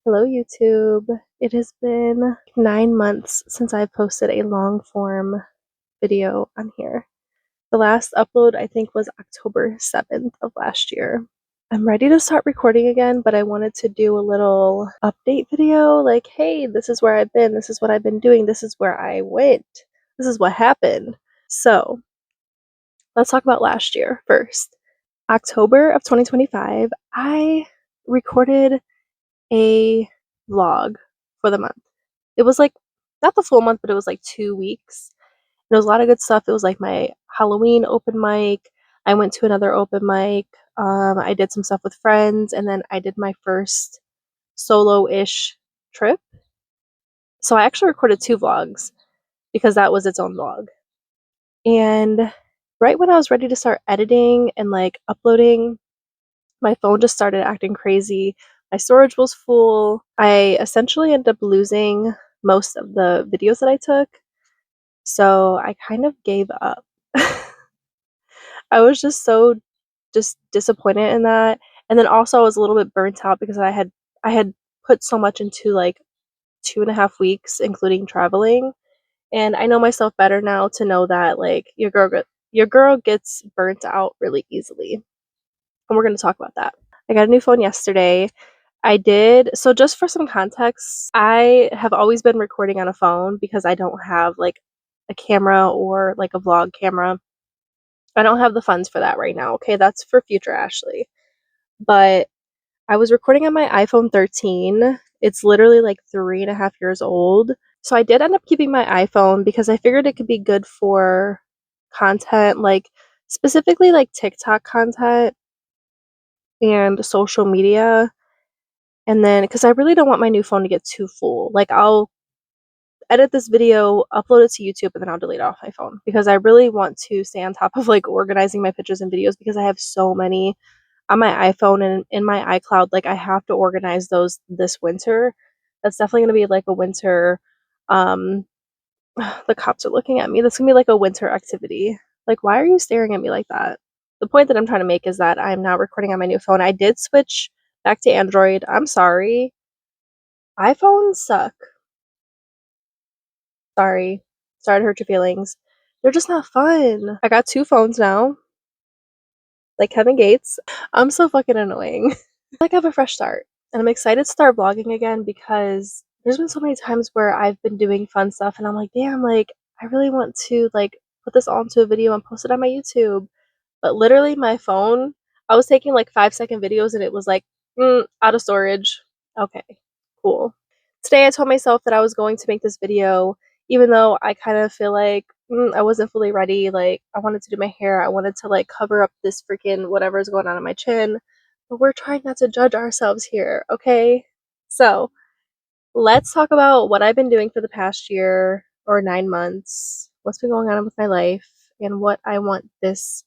Hello YouTube. It has been 9 months since I've posted a long form video on here. The last upload I think was October 7th of last year. I'm ready to start recording again, but I wanted to do a little update video like, hey, this is where I've been, this is what I've been doing, this is where I went, this is what happened. So let's talk about last year first. October of 2025, I recorded a vlog for the month. It was like not the full month, but it was like 2 weeks. And it was a lot of good stuff. It was like my Halloween open mic. I went to another open mic. I did some stuff with friends, and then I did my first solo-ish trip. So I actually recorded 2 vlogs because that was its own vlog. And right when I was ready to start editing and like uploading, my phone just started acting crazy. My storage was full. I essentially ended up losing most of the videos that I took. So I kind of gave up. I was just disappointed in that. And then also I was a little bit burnt out because I had put so much into like 2.5 weeks, including traveling. And I know myself better now to know that like your girl gets burnt out really easily. And we're gonna talk about that. I got a new phone yesterday. So just for some context, I have always been recording on a phone because I don't have like a camera or like a vlog camera. I don't have the funds for that right now. Okay, that's for future Ashley. But I was recording on my iPhone 13. It's literally like 3.5 years old. So I did end up keeping my iPhone because I figured it could be good for content, like specifically like TikTok content and social media. And then, because I really don't want my new phone to get too full. Like, I'll edit this video, upload it to YouTube, and then I'll delete it off my phone. Because I really want to stay on top of, like, organizing my pictures and videos because I have so many on my iPhone and in my iCloud. Like, I have to organize those this winter. That's definitely going to be, like, a winter, um, the cops are looking at me. That's going to be, like, a winter activity. Like, why are you staring at me like that? The point that I'm trying to make is that I'm now recording on my new phone. I did switch back to Android. I'm sorry. iPhones suck. Sorry. Sorry to hurt your feelings. They're just not fun. I got 2 phones now, like Kevin Gates. I'm so fucking annoying. Like I have a fresh start. And I'm excited to start vlogging again because there's been so many times where I've been doing fun stuff and I'm like, damn, like I really want to like put this all into a video and post it on my YouTube. But literally my phone, I was taking like 5-second videos and it was like, out of storage. Okay, cool. Today I told myself that I was going to make this video, even though I kind of feel like I wasn't fully ready. Like, I wanted to do my hair. I wanted to like cover up this freaking whatever's going on my chin. But we're trying not to judge ourselves here, okay? So, let's talk about what I've been doing for the past year or 9 months, what's been going on with my life, and what I want the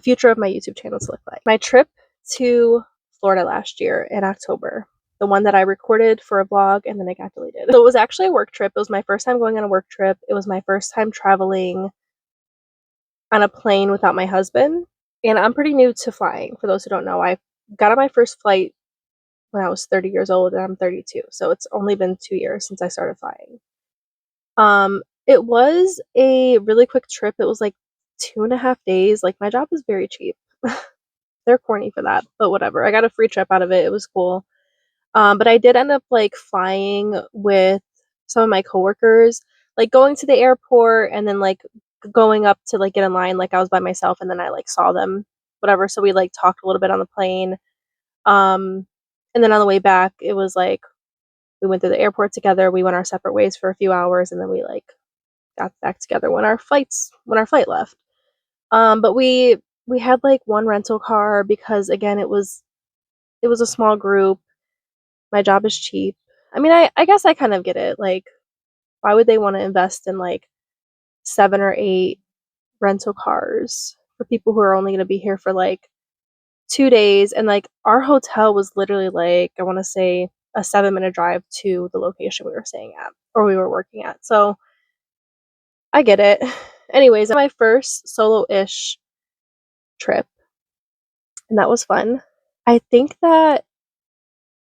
future of my YouTube channel to look like. My trip to Florida last year in October, the one that I recorded for a vlog and then it got deleted. So it was actually a work trip. It was my first time going on a work trip. It was my first time traveling on a plane without my husband. And I'm pretty new to flying. For those who don't know, I got on my first flight when I was 30 years old and I'm 32. So it's only been 2 years since I started flying. It was a really quick trip. It was like 2.5 days. Like, my job was very cheap. They're corny for that, but whatever. I got a free trip out of it. It was cool. But I did end up like flying with some of my coworkers, like going to the airport and then like going up to like get in line. Like, I was by myself and then I like saw them, whatever. So we like talked a little bit on the plane. Um, and then on the way back, it was like we went through the airport together. We went our separate ways for a few hours, and then we like got back together when our flight left. But we had like one rental car because again it was a small group. My job is cheap. I mean, I guess I kind of get it. Like, why would they want to invest in like 7 or 8 rental cars for people who are only going to be here for like 2 days? And like, our hotel was literally like, I want to say a 7-minute drive to the location we were staying at or we were working at. So I get it. Anyways, my first solo-ish trip, and that was fun. I think that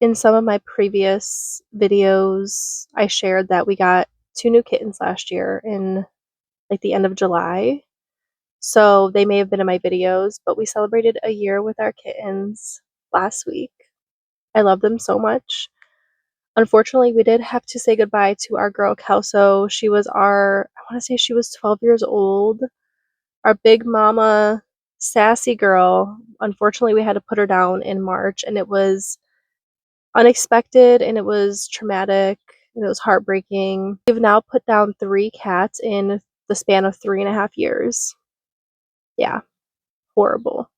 In some of my previous videos, I shared that we got 2 new kittens last year in, like, the end of July. So they may have been in my videos, but we celebrated a year with our kittens last week. I love them so much. Unfortunately, we did have to say goodbye to our girl Kelso. She was I want to say she was 12 years old. Our big mama, sassy girl. Unfortunately, we had to put her down in March, and it was unexpected and it was traumatic and it was heartbreaking. We've now put down 3 cats in the span of 3.5 years. Yeah, horrible.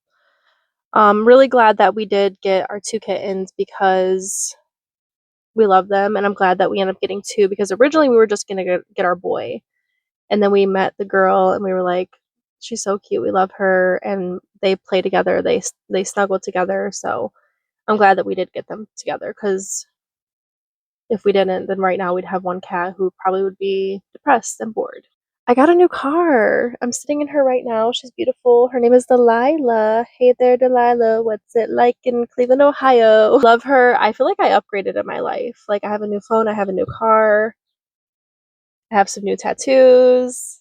Really glad that we did get our 2 kittens because we love them, and I'm glad that we ended up getting 2 because originally we were just gonna get our boy, and then we met the girl and we were like, she's so cute, we love her, and they play together, they snuggle together. So I'm glad that we did get them together because if we didn't, then right now we'd have 1 cat who probably would be depressed and bored. I got a new car. I'm sitting in her right now. She's beautiful. Her name is Delilah. Hey there, Delilah. What's it like in Cleveland, Ohio? Love her. I feel like I upgraded in my life. Like, I have a new phone. I have a new car. I have some new tattoos.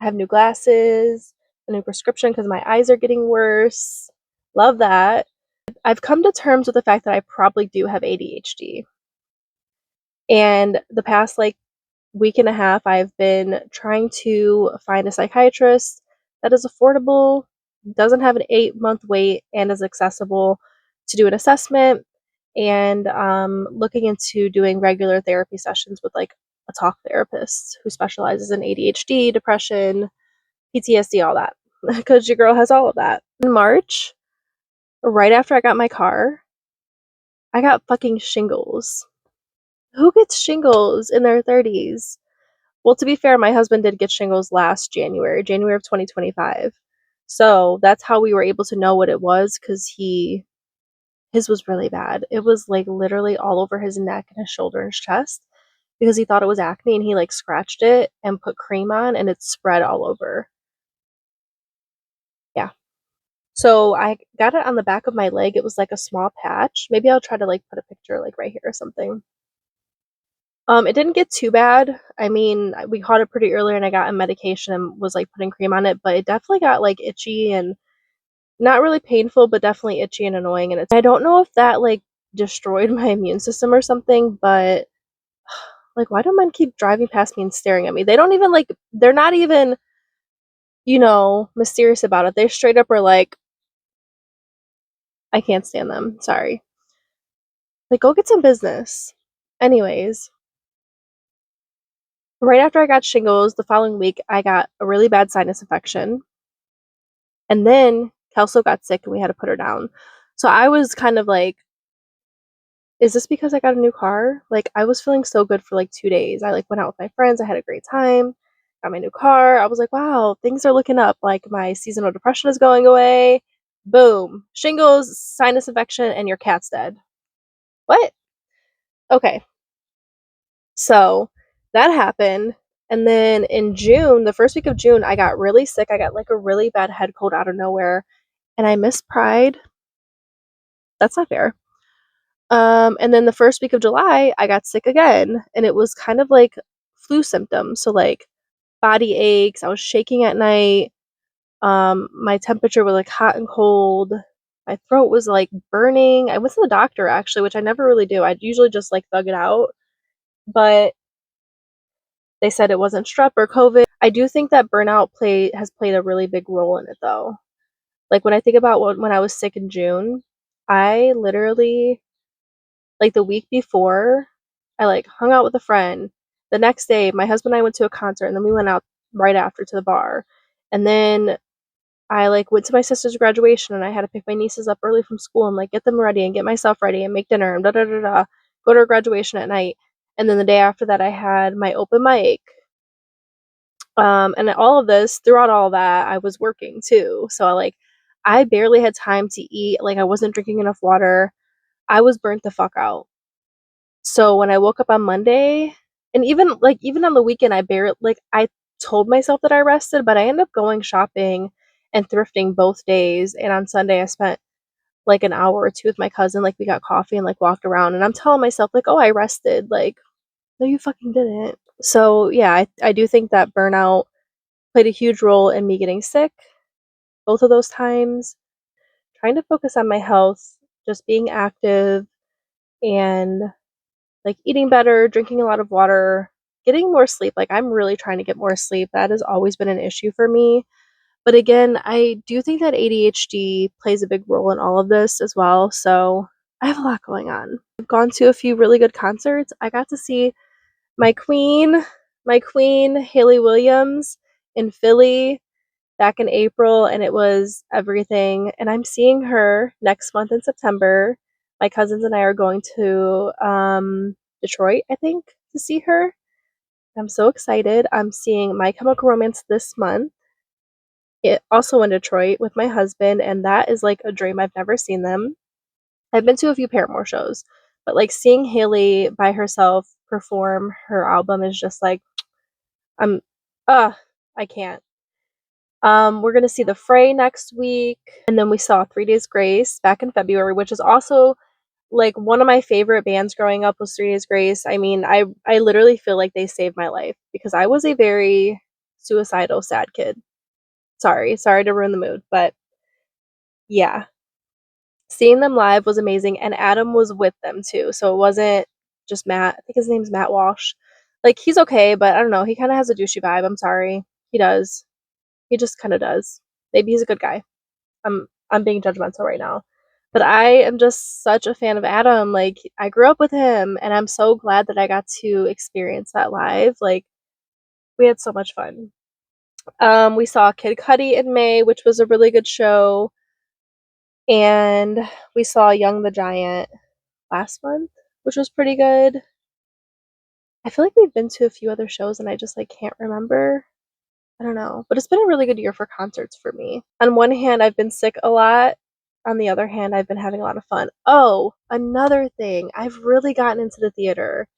I have new glasses, a new prescription because my eyes are getting worse. Love that. I've come to terms with the fact that I probably do have ADHD. And the past, like, week and a half, I've been trying to find a psychiatrist that is affordable, doesn't have an 8-month wait, and is accessible to do an assessment, and looking into doing regular therapy sessions with, like, a talk therapist who specializes in ADHD, depression, PTSD, all that. Because your girl has all of that. In March, right after I got my car, I got fucking shingles. Who gets shingles in their 30s? Well, to be fair, my husband did get shingles last January of 2025. So that's how we were able to know what it was, because his was really bad. It was like literally all over his neck and his shoulder and his chest because he thought it was acne, and he like scratched it and put cream on and it spread all over. Yeah. So I got it on the back of my leg. It was like a small patch. Maybe I'll try to like put a picture like right here or something. It didn't get too bad. I mean, we caught it pretty early and I got a medication and was like putting cream on it, but it definitely got like itchy and not really painful, but definitely itchy and annoying. And I don't know if that like destroyed my immune system or something, but like, why do men keep driving past me and staring at me? They don't even like, they're not even, mysterious about it. They straight up are like, I can't stand them. Sorry. Like, go get some business. Anyways, right after I got shingles, the following week, I got a really bad sinus infection. And then Kelso got sick and we had to put her down. So I was kind of like, is this because I got a new car? Like, I was feeling so good for like 2 days. I like went out with my friends. I had a great time. Got my new car. I was like, wow, things are looking up. Like, my seasonal depression is going away. Boom. Shingles, sinus infection, and your cat's dead. What? Okay. So that happened. And then in June, the first week of June, I got really sick. I got like a really bad head cold out of nowhere. And I missed Pride. That's not fair. And then the first week of July, I got sick again. And it was kind of like flu symptoms. So like body aches. I was shaking at night. My temperature was like hot and cold. My throat was like burning. I went to the doctor actually, which I never really do. I'd usually just like thug it out. But they said it wasn't strep or COVID. I do think that burnout has played a really big role in it though. Like, when I think about when I was sick in June, I literally, like, the week before, I like hung out with a friend. The next day, my husband and I went to a concert, and then we went out right after to the bar. And then I like went to my sister's graduation, and I had to pick my nieces up early from school and like get them ready and get myself ready and make dinner and da da da da. Go to her graduation at night. And then the day after that, I had my open mic. And all of this, throughout all that, I was working too. So I barely had time to eat. Like, I wasn't drinking enough water. I was burnt the fuck out. So when I woke up on Monday, and even on the weekend, I told myself that I rested, but I ended up going shopping and thrifting both days. And on Sunday, I spent like an hour or two with my cousin. Like we got coffee and like walked around, and I'm telling myself like, oh, I rested. Like, no, you fucking didn't. So yeah, I do think that burnout played a huge role in me getting sick both of those times. Trying to focus on my health, just being active, and like eating better, drinking a lot of water, getting more sleep. Like I'm really trying to get more sleep. That has always been an issue for me. But again, I do think that ADHD plays a big role in all of this as well. So I have a lot going on. I've gone to a few really good concerts. I got to see my queen, Hayley Williams in Philly back in April, and it was everything. And I'm seeing her next month in September. My cousins and I are going to Detroit, I think, to see her. I'm so excited. I'm seeing My Chemical Romance this month. It also in Detroit with my husband, and that is like a dream. I've never seen them. I've been to a few Paramore shows, but like seeing Hayley by herself perform her album is just like I'm I can't. We're gonna see The Fray next week, and then we saw 3 Days Grace back in February, which is also like one of my favorite bands growing up was 3 Days Grace. I mean, I literally feel like they saved my life because I was a very suicidal, sad kid. Sorry to ruin the mood, but yeah, seeing them live was amazing, and Adam was with them too, so it wasn't just Matt. I think his name's Matt Walsh. Like he's okay, but I don't know. He kind of has a douchey vibe. I'm sorry, he does. He just kind of does. Maybe he's a good guy. I'm being judgmental right now. But I am just such a fan of Adam. Like I grew up with him and I'm so glad that I got to experience that live. Like we had so much fun. We saw Kid Cudi in May, which was a really good show. And we saw Young the Giant last month, which was pretty good. I feel like we've been to a few other shows and I just like can't remember. I don't know, but it's been a really good year for concerts for me. On one hand, I've been sick a lot. On the other hand, I've been having a lot of fun. Oh, another thing. I've really gotten into the theater.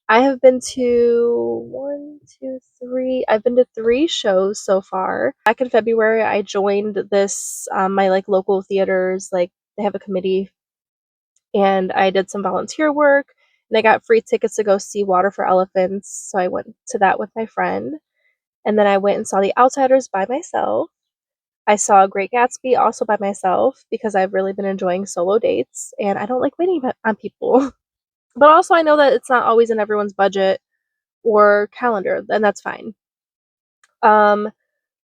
I have been to one, two, three. I've been to 3 shows so far. Back in February, I joined this, my like local theaters, like they have a committee, and I did some volunteer work, and I got free tickets to go see Water for Elephants. So I went to that with my friend. And then I went and saw The Outsiders by myself. I saw Great Gatsby also by myself because I've really been enjoying solo dates and I don't like waiting on people. But also I know that it's not always in everyone's budget or calendar, and that's fine. Um,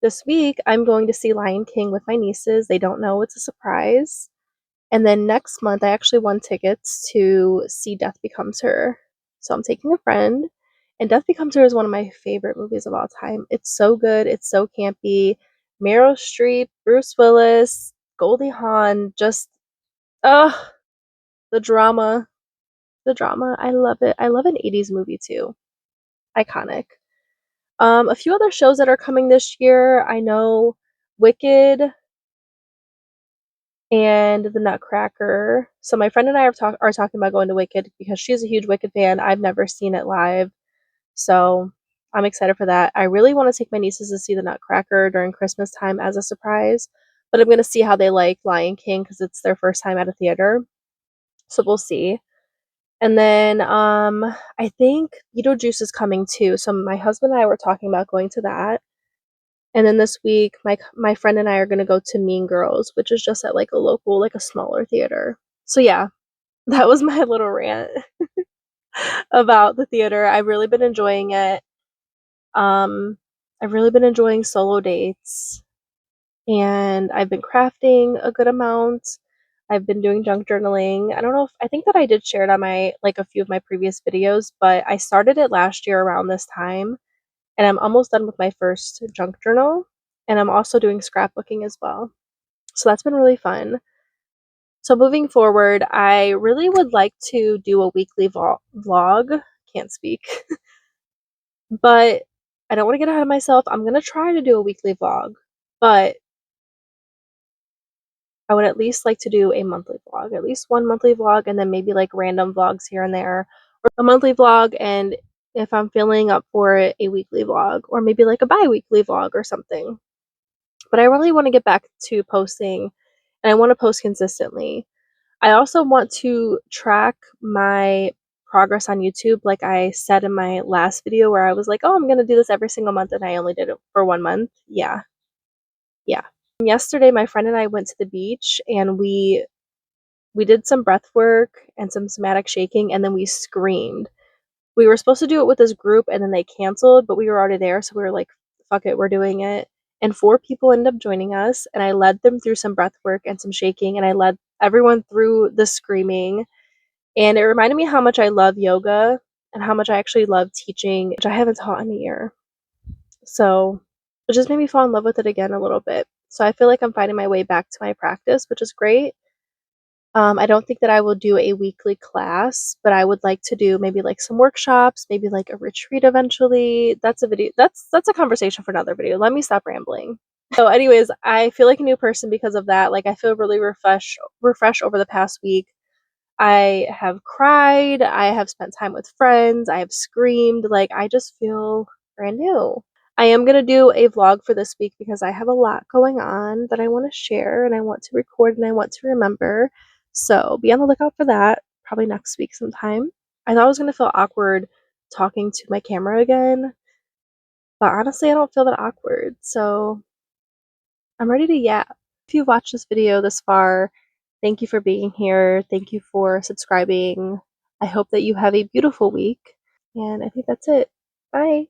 this week I'm going to see Lion King with my nieces. They don't know, it's a surprise. And then next month I actually won tickets to see Death Becomes Her. So I'm taking a friend, and Death Becomes Her is one of my favorite movies of all time. It's so good, it's so campy. Meryl Streep, Bruce Willis, Goldie Hawn, just ugh, the drama. The drama. I love it. I love an 80s movie too. Iconic. A few other shows that are coming this year. I know Wicked and The Nutcracker. So my friend and I are talking about going to Wicked because she's a huge Wicked fan. I've never seen it live, so I'm excited for that. I really want to take my nieces to see The Nutcracker during Christmas time as a surprise, but I'm gonna see how they like Lion King because it's their first time at a theater, so we'll see. And then I think Beetlejuice is coming too. So my husband and I were talking about going to that. And then this week, my friend and I are gonna go to Mean Girls, which is just at like a local, like a smaller theater. So yeah, that was my little rant about the theater. I've really been enjoying it. Um, I've really been enjoying solo dates, and I've been crafting a good amount. I've been doing junk journaling. I don't know if I think that I did share it on my like a few of my previous videos, but I started it last year around this time, and I'm almost done with my first junk journal, and I'm also doing scrapbooking as well. So that's been really fun. So moving forward, I really would like to do a weekly vlog. Can't speak. But I don't want to get ahead of myself. I'm going to try to do a weekly vlog, but I would at least like to do a monthly vlog, at least one monthly vlog, and then maybe like random vlogs here and there, or a monthly vlog, and if I'm feeling up for it, a weekly vlog, or maybe like a bi-weekly vlog or something. But I really want to get back to posting and I want to post consistently. I also want to track my progress on YouTube, like I said in my last video where I was like, oh, I'm going to do this every single month, and I only did it for 1 month. Yeah. Yesterday, my friend and I went to the beach, and we did some breath work and some somatic shaking, and then we screamed. We were supposed to do it with this group, and then they canceled, but we were already there, so we were like, fuck it, we're doing it. And 4 people ended up joining us, and I led them through some breath work and some shaking, and I led everyone through the screaming. And it reminded me how much I love yoga and how much I actually love teaching, which I haven't taught in a year. So it just made me fall in love with it again a little bit. So I feel like I'm finding my way back to my practice, which is great. I don't think that I will do a weekly class, but I would like to do maybe like some workshops, maybe like a retreat eventually. That's a video. That's a conversation for another video. Let me stop rambling. So anyways, I feel like a new person because of that. Like I feel really refreshed over the past week. I have cried, I have spent time with friends, I have screamed, like I just feel brand new. I am going to do a vlog for this week because I have a lot going on that I want to share and I want to record and I want to remember. So be on the lookout for that, probably next week sometime. I thought I was going to feel awkward talking to my camera again, but honestly, I don't feel that awkward. So I'm ready to yap. If you've watched this video this far, thank you for being here. Thank you for subscribing. I hope that you have a beautiful week. And I think that's it. Bye.